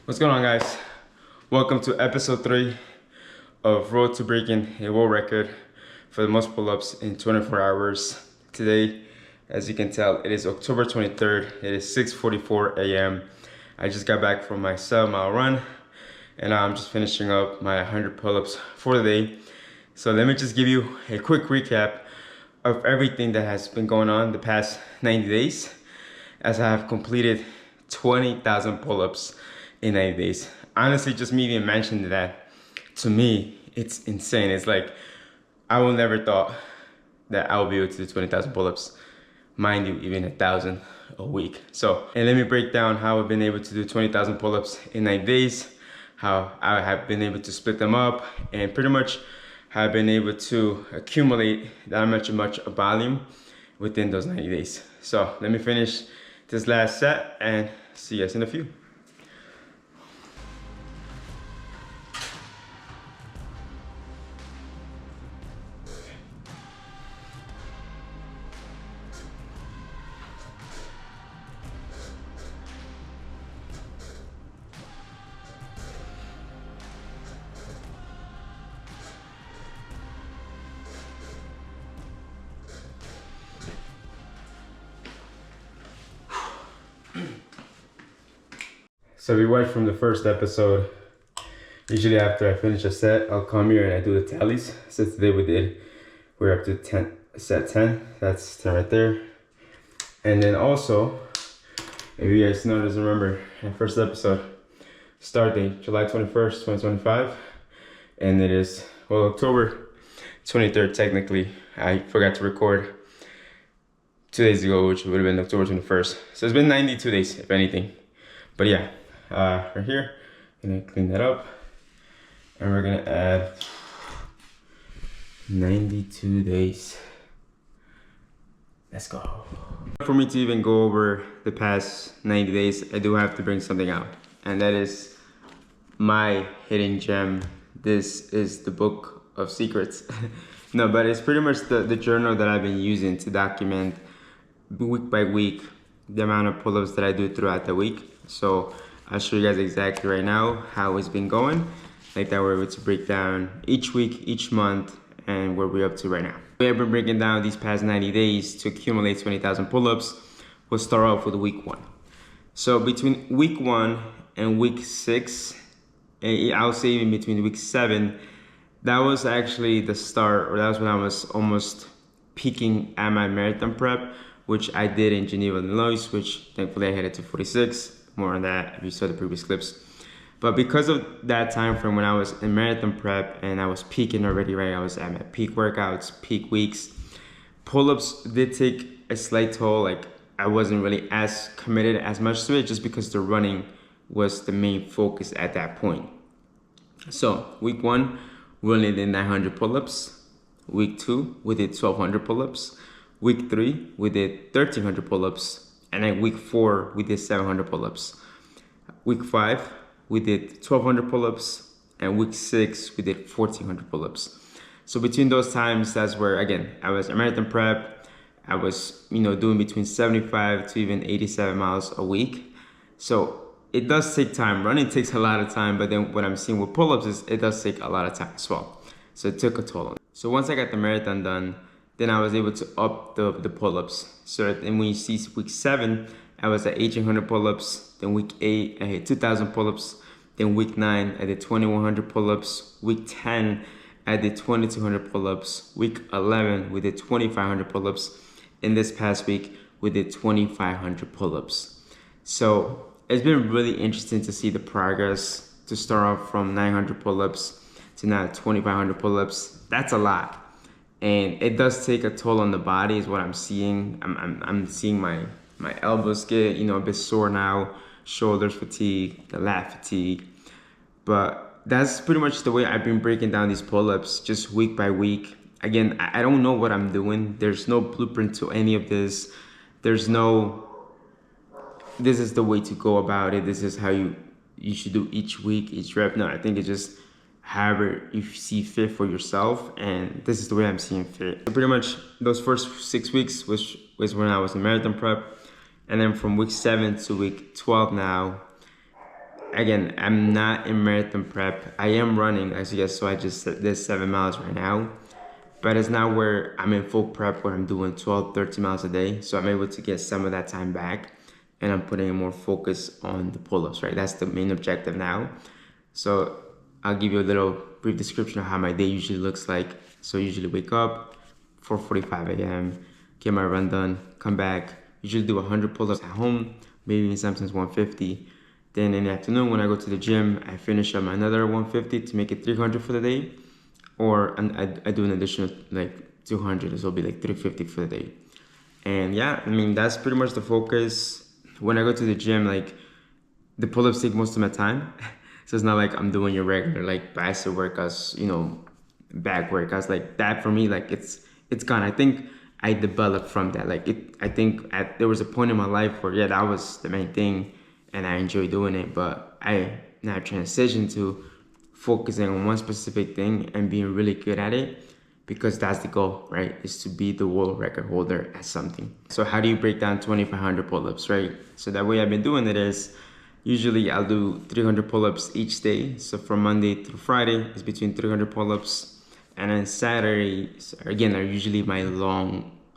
What's going on, guys? Welcome to episode 3 of Road to Breaking a World Record for the most pull-ups in 24 hours. Today, as you can tell, it is October 23rd. It is 6:44 a.m. I just got back from my 7-mile run and I'm just finishing up my 100 pull-ups for the day. So let me just give you a quick recap of everything that has been going on the past 90 days as I have completed 20,000 pull-ups in 90 days. Honestly, just me even mentioning that, to me, it's insane. It's like, I will never thought that I will be able to do 20,000 pull-ups. Mind you, even 1,000 a week. So, and let me break down how I've been able to do 20,000 pull-ups in 90 days, how I have been able to split them up, and pretty much how I've been able to accumulate that much volume within those 90 days. So let me finish this last set and see you guys in a few. So if you watched from the first episode, usually after I finish a set, I'll come here and I do the tallies. So today we're up to set 10. That's 10 right there. And then also, if you guys notice, remember, in the first episode, start date, July 21st, 2025. And it is, well, October 23rd, technically. I forgot to record 2 days ago, which would have been October 21st. So it's been 92 days, if anything. But yeah. Right here, gonna clean that up, and we're gonna add 92 days. Let's go. For me to even go over the past 90 days, I do have to bring something out, and that is my hidden gem. This is the book of secrets. No, but it's pretty much the journal that I've been using to document week by week the amount of pull-ups that I do throughout the week. So I'll show you guys exactly right now how it's been going. Like that, we're able to break down each week, each month, and where we're up to right now. We have been breaking down these past 90 days to accumulate 20,000 pull-ups. We'll start off with week 1. So between week 1 and week 6, and I'll say even between week 7, that was actually the start, or that was when I was almost peaking at my marathon prep, which I did in Geneva, Illinois, which thankfully I headed to 46. More on that if you saw the previous clips. But because of that time frame when I was in marathon prep and I was peaking already, right? I was at my peak workouts, peak weeks. Pull-ups did take a slight toll. Like, I wasn't really as committed as much to it just because the running was the main focus at that point. So week 1, we only did 900 pull-ups. Week 2, we did 1,200 pull-ups. Week 3, we did 1,300 pull-ups. And then week 4, we did 700 pull-ups. Week 5, we did 1,200 pull-ups. And week 6, we did 1,400 pull-ups. So between those times, that's where, again, I was American prep. I was, doing between 75 to even 87 miles a week. So it does take time. Running takes a lot of time, but then what I'm seeing with pull-ups is it does take a lot of time as well. So it took a toll on me. So once I got the marathon done, then I was able to up the pull-ups. So then when you see week 7, I was at 1,800 pull-ups. Then week 8, I hit 2,000 pull-ups. Then week 9, I did 2,100 pull-ups. Week 10, I did 2,200 pull-ups. Week 11, we did 2,500 pull-ups. In this past week, we did 2,500 pull-ups. So it's been really interesting to see the progress, to start off from 900 pull-ups to now 2,500 pull-ups. That's a lot. And it does take a toll on the body is what I'm seeing. I'm seeing my elbows get, a bit sore now, shoulders fatigue, the lat fatigue. But that's pretty much the way I've been breaking down these pull-ups, just week by week. Again, I don't know what I'm doing. There's no blueprint to any of this. There's no, this is the way to go about it. This is how you should do each week, each rep. No, I think it's just however you see fit for yourself, and this is the way I'm seeing fit. So pretty much those first 6 weeks was when I was in marathon prep, and then from week 7 to week 12 now, again, I'm not in marathon prep. I am running, as you guys saw. I just did 7 miles right now, but it's not where I'm in full prep where I'm doing 12, 13 miles a day. So I'm able to get some of that time back, and I'm putting more focus on the pull-ups, right? That's the main objective now. So I'll give you a little brief description of how my day usually looks like. So I usually wake up 4:45 a.m., get my run done, come back, usually do 100 pull-ups at home, maybe even sometimes 150. Then in the afternoon when I go to the gym, I finish up another 150 to make it 300 for the day. Or I do an additional like 200, so it'll be like 350 for the day. And yeah, I mean, that's pretty much the focus. When I go to the gym, like the pull-ups take most of my time. So it's not like I'm doing your regular like bicep workouts, back workouts like that. For me, like it's gone. I think I developed from that. Like I think there was a point in my life where that was the main thing, and I enjoy doing it. But I now transitioned to focusing on one specific thing and being really good at it, because that's the goal, right? Is to be the world record holder at something. So how do you break down 2,500 pull-ups, right? So that way I've been doing it is, usually I'll do 300 pull-ups each day. So from Monday through Friday, it's between 300 pull-ups. And then Saturday, again, are usually my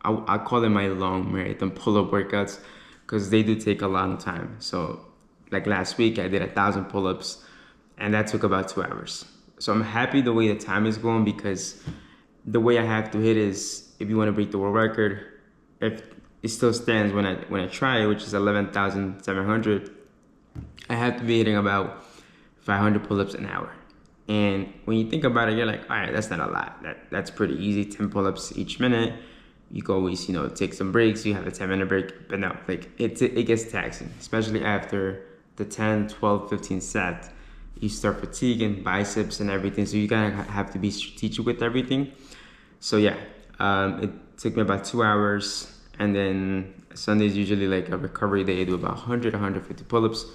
I call it my long marathon pull-up workouts, because they do take a long time. So like last week, I did 1,000 pull-ups, and that took about 2 hours. So I'm happy the way the time is going, because the way I have to hit is, if you want to break the world record, if it still stands when I try it, which is 11,700, I have to be hitting about 500 pull-ups an hour. And when you think about it, you're like, all right, that's not a lot. That's pretty easy. 10 pull-ups each minute. You can always, take some breaks. You have a 10-minute break. But no, like it gets taxing, especially after the 10, 12, 15 set. You start fatiguing biceps and everything. So you kind of have to be strategic with everything. So yeah, it took me about 2 hours. And then Sunday's usually like a recovery day. I do about 100, 150 pull-ups.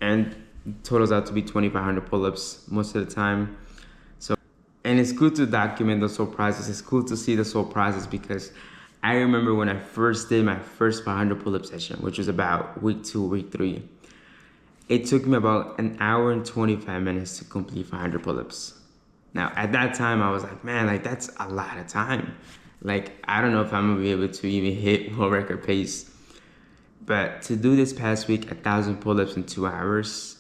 And totals out to be 2,500 pull-ups most of the time. So, and it's cool to document the whole process. It's cool to see the whole process, because I remember when I first did my first 500 pull-up session, which was about week 2, week 3. It took me about an hour and 25 minutes to complete 500 pull-ups. Now, at that time, I was like, man, like that's a lot of time. Like, I don't know if I'm gonna be able to even hit world record pace. But to do this past week, 1,000 pull-ups in 2 hours,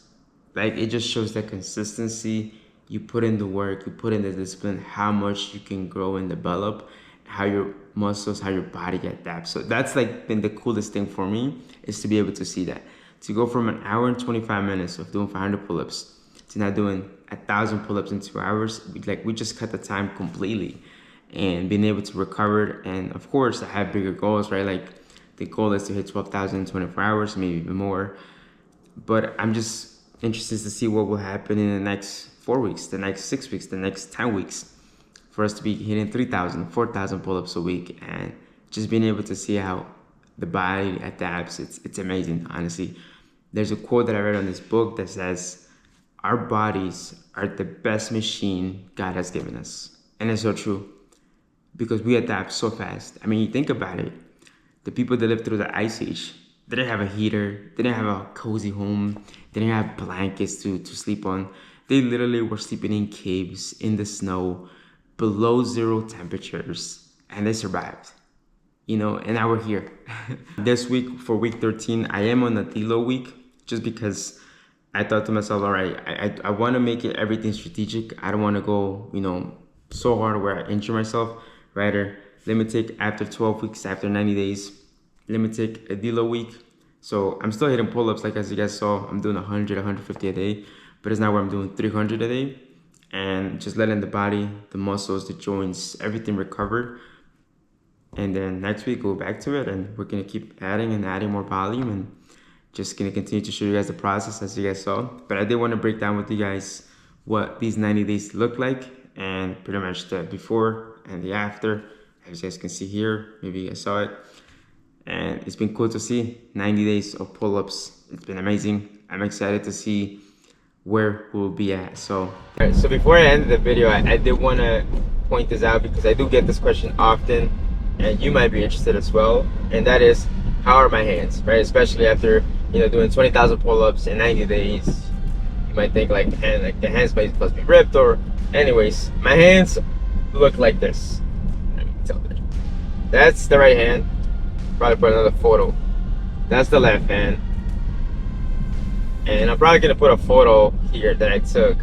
like it just shows that consistency. You put in the work, you put in the discipline, how much you can grow and develop, how your muscles, how your body adapts. So that's like been the coolest thing for me, is to be able to see that. To go from an hour and 25 minutes of doing 500 pull-ups to now doing 1,000 pull-ups in 2 hours, we just cut the time completely, and being able to recover. And of course, I have bigger goals, right? Like the goal is to hit 12,000 in 24 hours, maybe even more. But I'm just interested to see what will happen in the next 4 weeks, the next 6 weeks, the next 10 weeks, for us to be hitting 3,000, 4,000 pull-ups a week, and just being able to see how the body adapts. It's amazing, honestly. There's a quote that I read on this book that says, our bodies are the best machine God has given us. And it's so true, because we adapt so fast. I mean, you think about it. The people that lived through the Ice Age, they didn't have a heater, they didn't have a cozy home, they didn't have blankets to sleep on. They literally were sleeping in caves, in the snow, below 0 temperatures, and they survived. And now we're here. This week, for week 13, I am on a deload week, just because I thought to myself, all right, I want to make it everything strategic. I don't want to go, so hard where I injure myself. Rather, let me take, after 12 weeks, after 90 days, let me take a deload week. So I'm still hitting pull-ups, like as you guys saw, I'm doing 100, 150 a day, but it's now where I'm doing 300 a day, and just letting the body, the muscles, the joints, everything recover. And then next week, go back to it, and we're going to keep adding and adding more volume, and just going to continue to show you guys the process, as you guys saw. But I did want to break down with you guys what these 90 days look like, and pretty much the before and the after. As you guys can see here, maybe you guys saw it. And it's been cool to see 90 days of pull-ups. It's been amazing. I'm excited to see where we'll be at. So before I end the video, I did want to point this out, because I do get this question often, and you might be interested as well. And that is, how are my hands, right? Especially after doing 20,000 pull-ups in 90 days. You might think like the hands must be ripped, or anyways, my hands look like this. Let me tell you. That's the right hand. Probably put another photo. That's the left hand. And I'm probably gonna put a photo here that I took.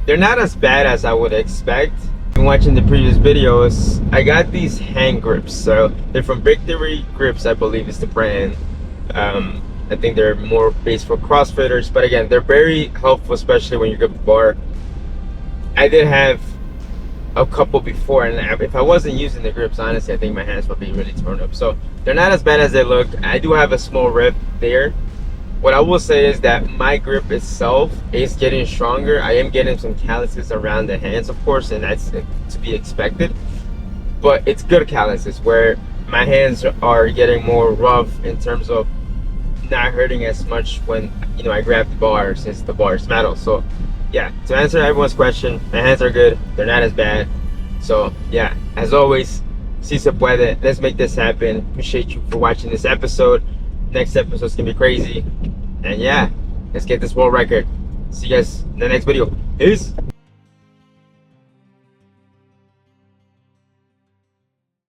They're not as bad as I would expect. Been watching the previous videos, I got these hand grips. So they're from EP.3 Grips, I believe is the brand. I think they're more based for CrossFitters, but again, they're very helpful, especially when you grip the bar. I did have a couple before, and if I wasn't using the grips, honestly, I think my hands would be really torn up. So they're not as bad as they look. I do have a small rip there. What I will say is that my grip itself is getting stronger. I am getting some calluses around the hands, of course, and that's to be expected. But it's good calluses where my hands are getting more rough in terms of not hurting as much when I grab the bar, since the bar is metal. So yeah, to answer everyone's question, my hands are good. They're not as bad. So yeah, as always, Si Se Puede. Let's make this happen. Appreciate you for watching this episode. Next episode's gonna be crazy. And yeah, let's get this world record. See you guys in the next video. Peace.